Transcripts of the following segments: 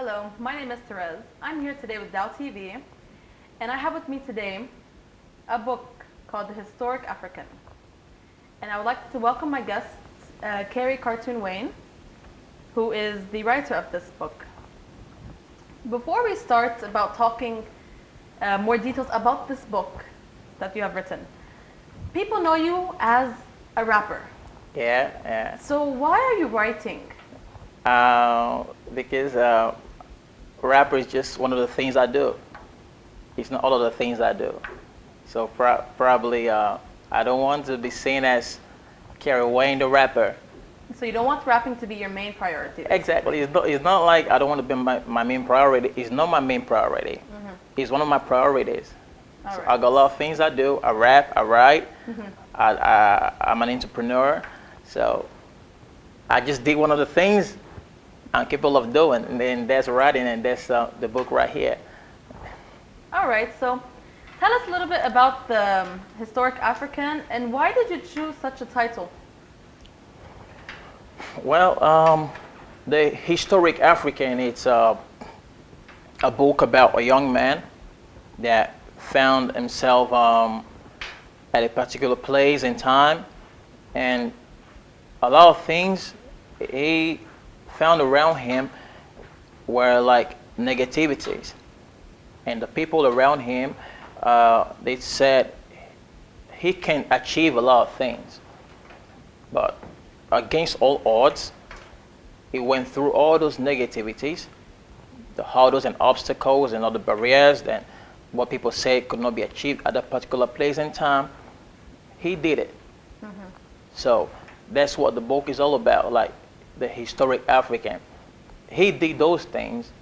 Hello, my name is Therese. I'm here today with Dow TV, and I have with me today a book called The Historic African. And I would like to welcome my guests, Kerry Kartoon Wayne, who is the writer of this book. Before we start about talking more details about this book that you have written, people know you as a rapper. Yeah. So why are you writing? Because rap is just one of the things I do. It's not all of the things I do. So probably I don't want to be seen as Kerry Wayne the rapper. So you don't want rapping to be your main priority? Exactly. It's not like I don't want to be my main priority. It's not my main priority. Mm-hmm. It's one of my priorities. All So right. I got a lot of things I do. I rap, I write. Mm-hmm. I'm an entrepreneur. So I just did one of the things I'm capable of doing, and then that's writing, and that's the book right here. All right, so tell us a little bit about the Historic African, and why did you choose such a title? Well, the Historic African, it's a book about a young man that found himself at a particular place in time, and a lot of things he found around him were like negativities, and the people around him, they said he can achieve a lot of things, but against all odds, he went through all those negativities, the hurdles and obstacles and all the barriers that what people say could not be achieved at a particular place and time. He did it. Mm-hmm. So that's what the book is all about, like the Historic African. He did those things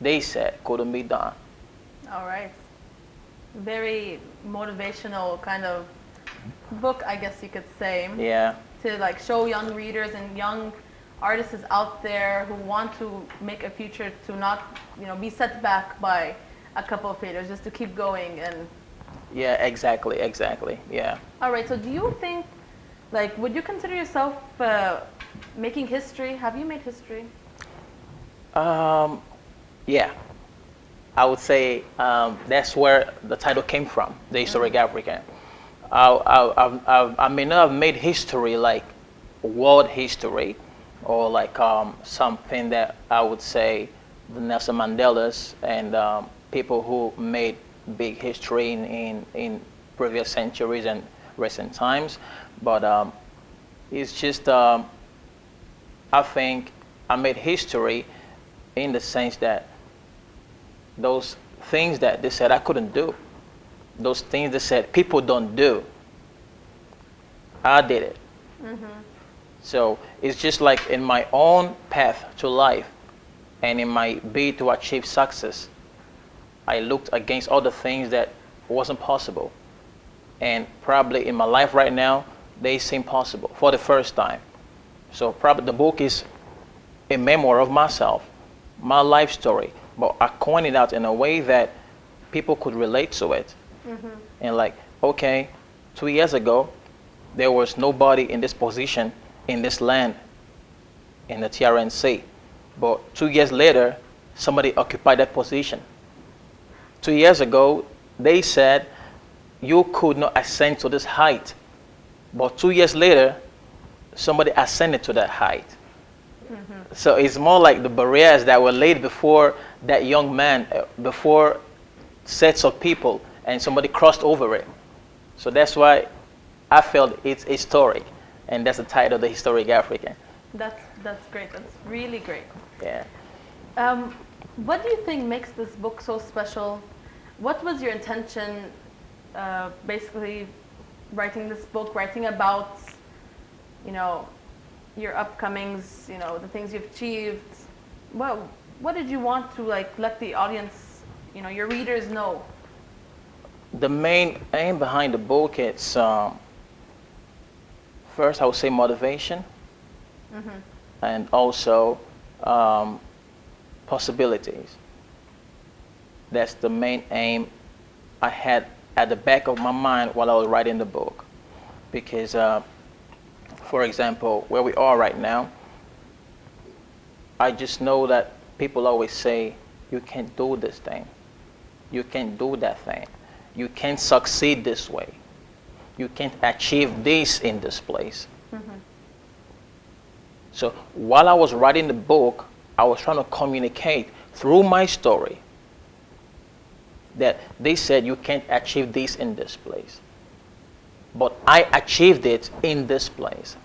they said couldn't be done. All right. Very motivational kind of book, I guess you could say. Yeah. To like show young readers and young artists out there who want to make a future to not, be set back by a couple of failures, just to keep going. And Yeah, exactly. Yeah. all right, so do you think, would you consider yourself making history? Have you made history? Yeah. I would say that's where the title came from, the Historic African. I may not have made history like world history, or like something that I would say the Nelson Mandelas and people who made big history in previous centuries and recent times, but it's just I think I made history in the sense that those things that they said I couldn't do, those things they said people don't do, I did it. Mm-hmm. So it's just like in my own path to life and in my bid to achieve success, I looked against all the things that wasn't possible. And probably in my life right now, they seem possible for the first time. So probably the book is a memoir of myself, my life story, but I coined it out in a way that people could relate to it. Mm-hmm. And like, okay, 2 years ago, there was nobody in this position in this land, in the TRNC. But 2 years later, somebody occupied that position. 2 years ago, they said you could not ascend to this height. But 2 years later, somebody ascended to that height. Mm-hmm. So it's more like the barriers that were laid before that young man, before sets of people, and somebody crossed over it. So that's why I felt it's historic, and that's the title, The Historic African. That's great. That's really great. Yeah. What do you think makes this book so special? What was your intention, basically, writing this book, writing about, your upcomings, the things you've achieved? What did you want to let the audience, your readers know? The main aim behind the book is first I would say motivation, Mm-hmm. and also possibilities. That's the main aim I had at the back of my mind while I was writing the book. Because, for example, where we are right now, I just know that people always say, you can't do this thing. You can't do that thing. You can't succeed this way. You can't achieve this in this place. So while I was writing the book, I was trying to communicate through my story that they said you can't achieve this in this place. But I achieved it in this place.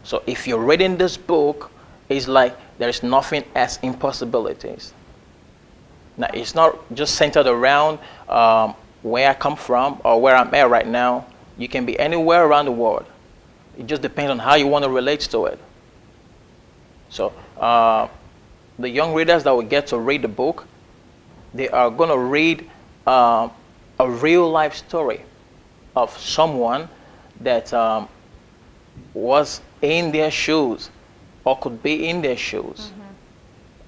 So if you're reading this book, it's like there's nothing as impossibilities. Now, it's not just centered around where I come from or where I'm at right now. You can be anywhere around the world. It just depends on how you want to relate to it. So the young readers that will get to read the book, they are going to read a real life story of someone that was in their shoes or could be in their shoes.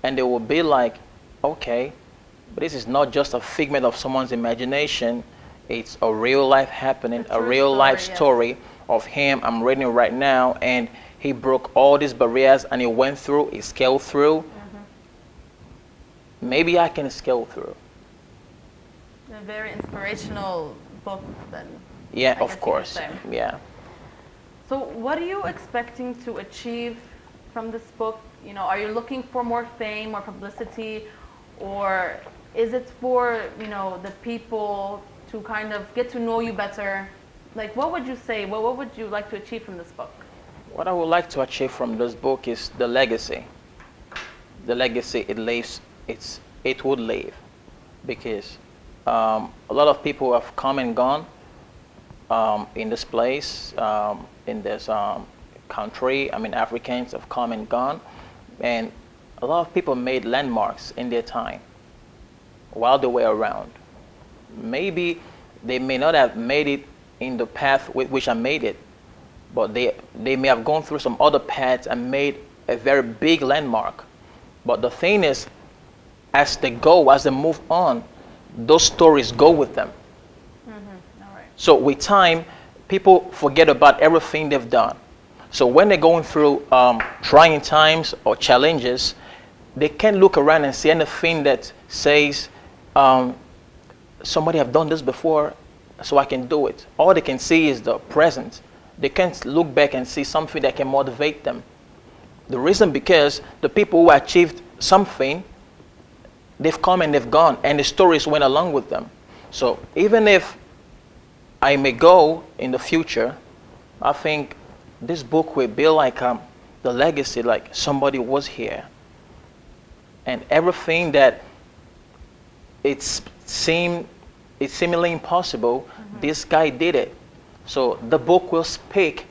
And they will be like, okay, but this is not just a figment of someone's imagination. It's a real life happening, a real life story of him I'm reading right now. And he broke all these barriers and he went through, he scaled through. Maybe I can scale through. A very inspirational book then. Yeah, of course. Yeah. So what are you expecting to achieve from this book? You know, are you looking for more fame or publicity, or is it for, you know, the people to kind of get to know you better? Like, what would you say? What would you like to achieve from this book? What I would like to achieve from this book is the legacy. The legacy it leaves, it would leave, because a lot of people have come and gone in this place, in this country. I mean, Africans have come and gone, and a lot of people made landmarks in their time while they were around. Maybe they may not have made it in the path with which I made it, but they may have gone through some other paths and made a very big landmark. But the thing is, as they go, as they move on, those stories go with them. All right. So with time, people forget about everything they've done. So when they're going through trying times or challenges, they can't look around and see anything that says, somebody have done this before, so I can do it. All they can see is the present. They can't look back and see something that can motivate them. The reason because the people who achieved something, they've come and they've gone, and the stories went along with them. So even if I may go in the future, I think this book will be like the legacy, like somebody was here. And everything that it's seemingly impossible, this guy did it. So the book will speak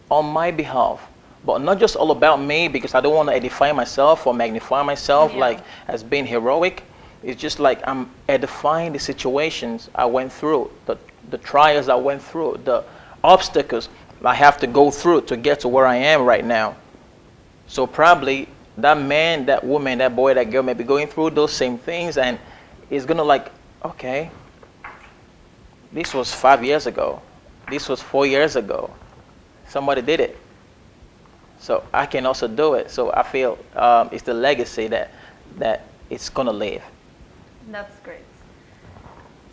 on my behalf, but not just all about me, because I don't want to edify myself or magnify myself like as being heroic. It's just like I'm edifying the situations I went through, the trials I went through, the obstacles I have to go through to get to where I am right now. So probably that man, that woman, that boy, that girl may be going through those same things, and is gonna like, okay, this was 5 years ago. This was 4 years ago. Somebody did it. So I can also do it. So I feel it's the legacy that it's gonna live. That's great.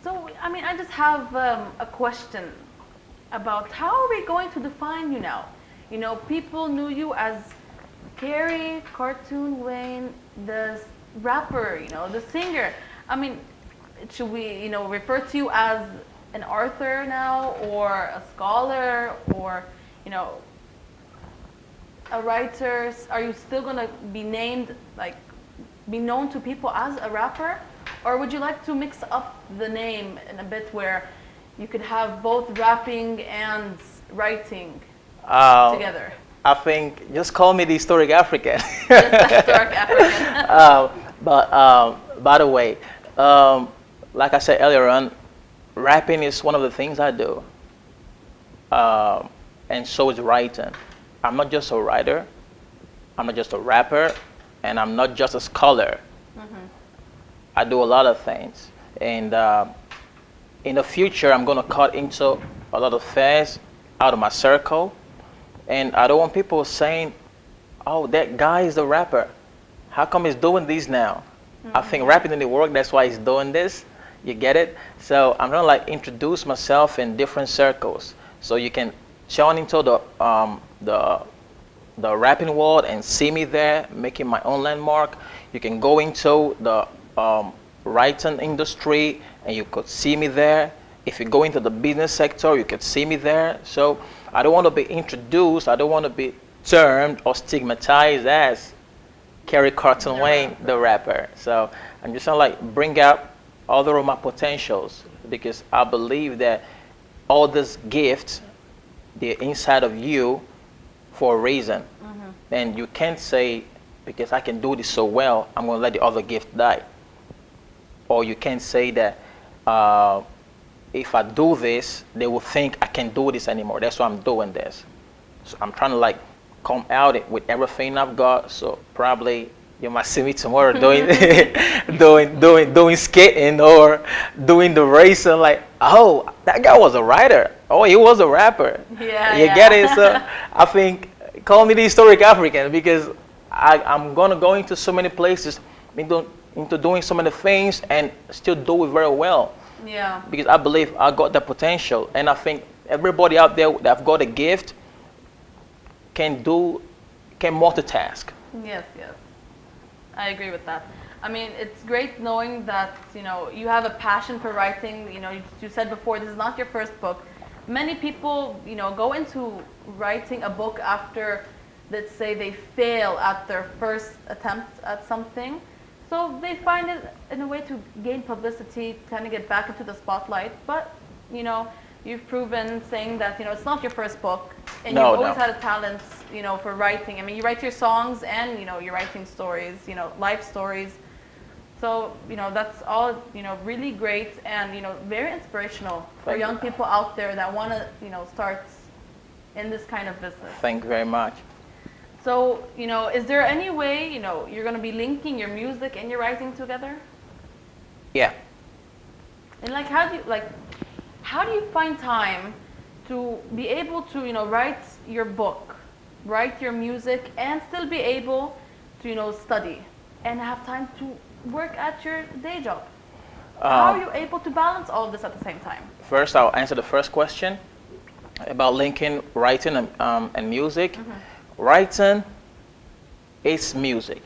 So, I mean, I just have a question about how are we going to define you now? You know, people knew you as Kerry, Kartoon, Wayne, the rapper, you know, the singer. I mean, should we, you know, refer to you as an author now, or a scholar, or, you know, a writer? Are you still going to be named, like, be known to people as a rapper? Or would you like to mix up the name in a bit where you could have both rapping and writing together? I think just call me the Historic African. Just the Historic African. But by the way, like I said earlier on, rapping is one of the things I do. And so is writing. I'm not just a writer, I'm not just a rapper, and I'm not just a scholar. I do a lot of things. And in the future, I'm going to cut into a lot of things out of my circle. And I don't want people saying, oh, that guy is the rapper. how come he's doing this now? I think rapping didn't work. That's why he's doing this. You get it? So I'm gonna like introduce myself in different circles, so you can tune into the rapping world and see me there, making my own landmark. You can go into the writing industry and you could see me there. If you go into the business sector, you could see me there. So I don't want to be introduced. I don't want to be termed or stigmatized as Kerry Cartoon Wayne, the rapper. So I'm just gonna like bring out other of my potentials, because I believe that all these gifts, they're inside of you for a reason. And you can't say, because I can do this so well, I'm going to let the other gift die. Or you can't say that if I do this, they will think I can't do this anymore. That's why I'm doing this. So I'm trying to like come out it with everything I've got. So probably you might see me tomorrow doing doing skating or doing the racing. Like, oh, that guy was a writer. Oh, he was a rapper. Yeah, you get it? So I think, call me the historic African, because I'm gonna go into so many places, into doing so many things and still do it very well. Yeah. Because I believe I got the potential, and I think everybody out there that have got a gift can multitask. Yes, yes. I agree with that. I mean, it's great knowing that, you have a passion for writing. You said before, this is not your first book. Many people, go into writing a book after, let's say, they fail at their first attempt at something. So they find it in a way to gain publicity, kind of get back into the spotlight. But, you've proven saying that, it's not your first book. And you've always had a talent, for writing. I mean, you write your songs and, you're writing stories, life stories. So, that's all, really great and, very inspirational for young people out there that want to, start in this kind of business. Thank you very much. So, is there any way, you're going to be linking your music and your writing together? Yeah. And how do you find time to be able to, write your book, write your music, and still be able to, study and have time to work at your day job? How are you able to balance all of this at the same time? First, I'll answer the first question about linking writing and music. Writing is music.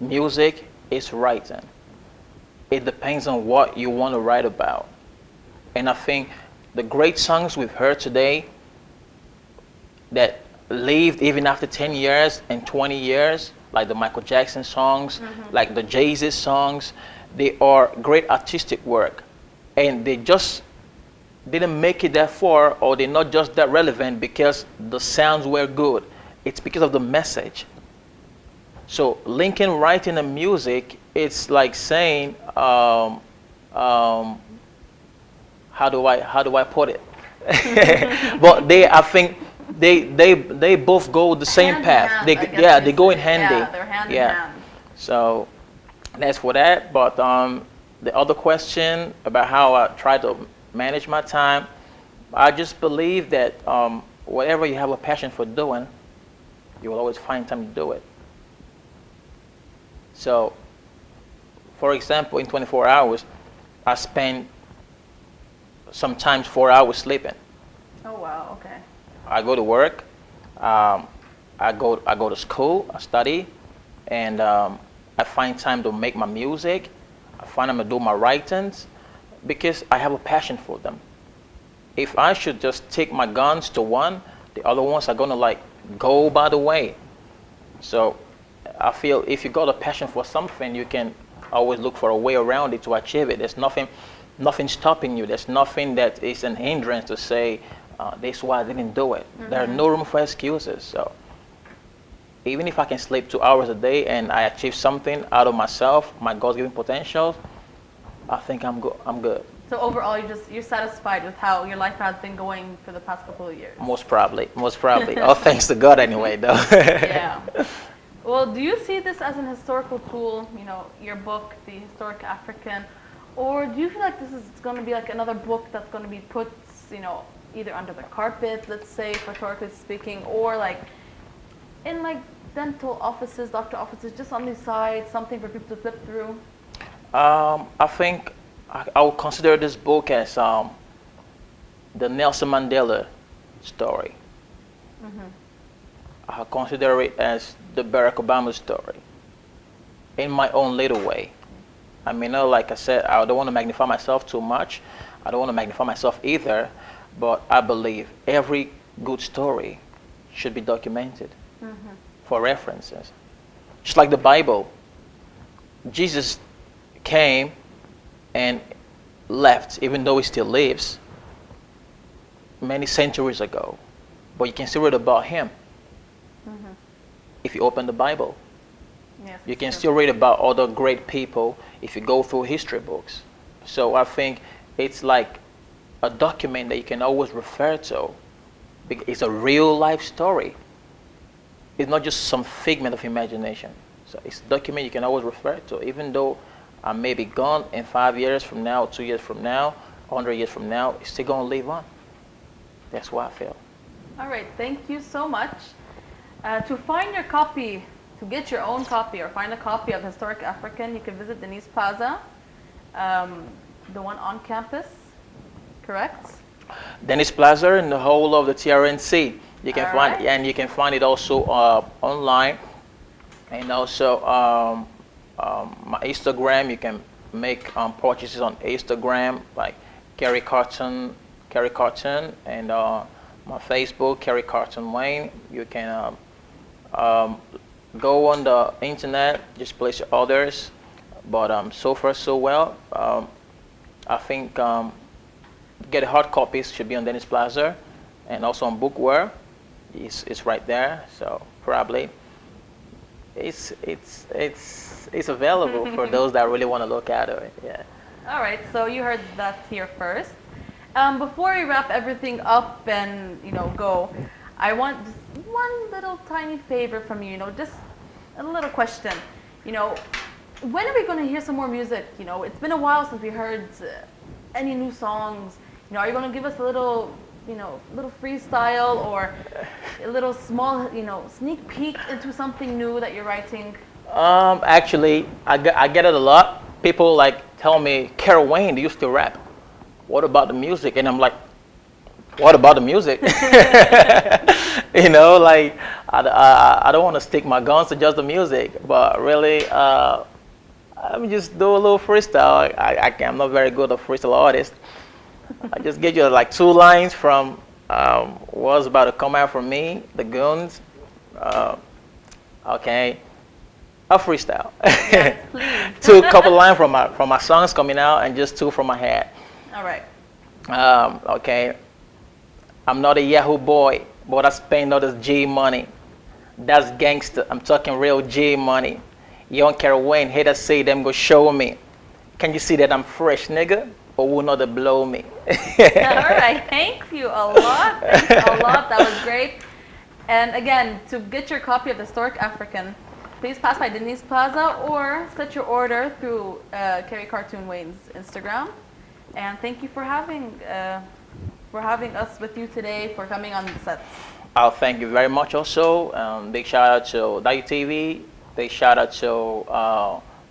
Music is writing. It depends on what you want to write about. And I think the great songs we've heard today that lived even after 10 years and 20 years, like the Michael Jackson songs, like the Jay-Z songs, they are great artistic work. And they just didn't make it that far, or they're not just that relevant because the sounds were good. It's because of the message. So linking writing and music, it's like saying, how do I put it? But I think they both go the same path. They go in handy. Yeah, they're hand in hand. So that's for that. But the other question about how I try to manage my time, I just believe that whatever you have a passion for doing, you will always find time to do it. So, for example, in 24 hours, I spend sometimes 4 hours sleeping. Oh wow, okay. I go to work, I go to school, I study, and I find time to make my music. I find time to do my writings because I have a passion for them. If I should just take my guns to one, the other ones are gonna like go by the way. So I feel if you got a passion for something, you can always look for a way around it to achieve it. There's nothing stopping you. There's nothing that is an hindrance to say, this is why I didn't do it. There's no room for excuses. So even if I can sleep 2 hours a day and I achieve something out of myself, my God-given potential, I think I'm good. So overall, you're satisfied with how your life has been going for the past couple of years? Most probably. All thanks to God anyway, though. Yeah. Well, do you see this as an historical tool, your book, The Historic African, or do you feel like this is going to be like another book that's going to be put, either under the carpet, let's say, rhetorically speaking, or like in like dental offices, doctor offices, just on the side, something for people to flip through? I think I would consider this book as the Nelson Mandela story. I consider it as the Barack Obama story in my own little way. I mean, like I said, I don't want to magnify myself too much. I don't want to magnify myself either, but I believe every good story should be documented for references. Just like the Bible, Jesus came and left, even though he still lives, many centuries ago. But you can still read about him if you open the Bible. Yes, You can true. still read about other great people if you go through history books. So I think it's like a document that you can always refer to. It's a real life story. It's not just some figment of imagination. So it's a document you can always refer to, even though I may be gone in 5 years from now, 2 years from now, 100 years from now, it's still going to live on. That's what I feel. All right, thank you so much. To find your copy, to get your own copy or find a copy of Historic African, you can visit Denise Plaza, the one on campus, correct? Dennis Plaza and the whole of the TRNC. You can All find right. and you can find it also online, and also my Instagram. You can make purchases on Instagram like Kerry Cartoon, and my Facebook Kerry Cartoon Wayne. You can go on the internet, just place your orders. But so far so well. I think get hard copies should be on Dennis Plaza, and also on Bookware. It's right there. So probably it's available for those that really want to look at it. Yeah. All right, so you heard that here first. Before we wrap everything up and go, I want just one little tiny favor from you. Just a little question. When are we going to hear some more music? It's been a while since we heard any new songs. Are you going to give us a little, little freestyle or a little small, sneak peek into something new that you're writing? Actually, I get it a lot. People like tell me, Carol Wayne, do you still rap? What about the music? And I'm like, what about the music? Like I don't want to stick my guns to just the music, but really, let me just do a little freestyle. I'm not very good at freestyle artist. I just get you like 2 lines from what's about to come out from me, the Goons. Okay, a freestyle. Yes, please. 2 couple lines from my songs coming out, and just 2 from my head. All right. Okay, I'm not a Yahoo boy, but I spend all this G money. That's gangster. I'm talking real G money. Young Carol Wayne, haters say them go show me. Can you see that I'm fresh, nigga? Or will not blow me? All right. Thank you a lot. Thanks a lot. That was great. And again, to get your copy of the Historic African, please pass by Denise Plaza or set your order through Kerry Cartoon Wayne's Instagram. And thank you for having us with you today, for coming on the set. I'll thank you very much also. Big shout out to TV. Big shout out to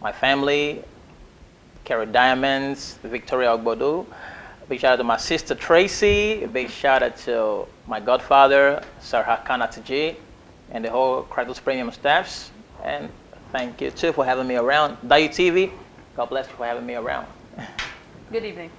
my family, Kerry Diamonds, Victoria Ogbodu. Big shout out to my sister Tracy. Big shout out to my godfather, Sir Hakan Atiji, and the whole Kartoon Premium staffs. And thank you too for having me around. TV, God bless you for having me around. Good evening.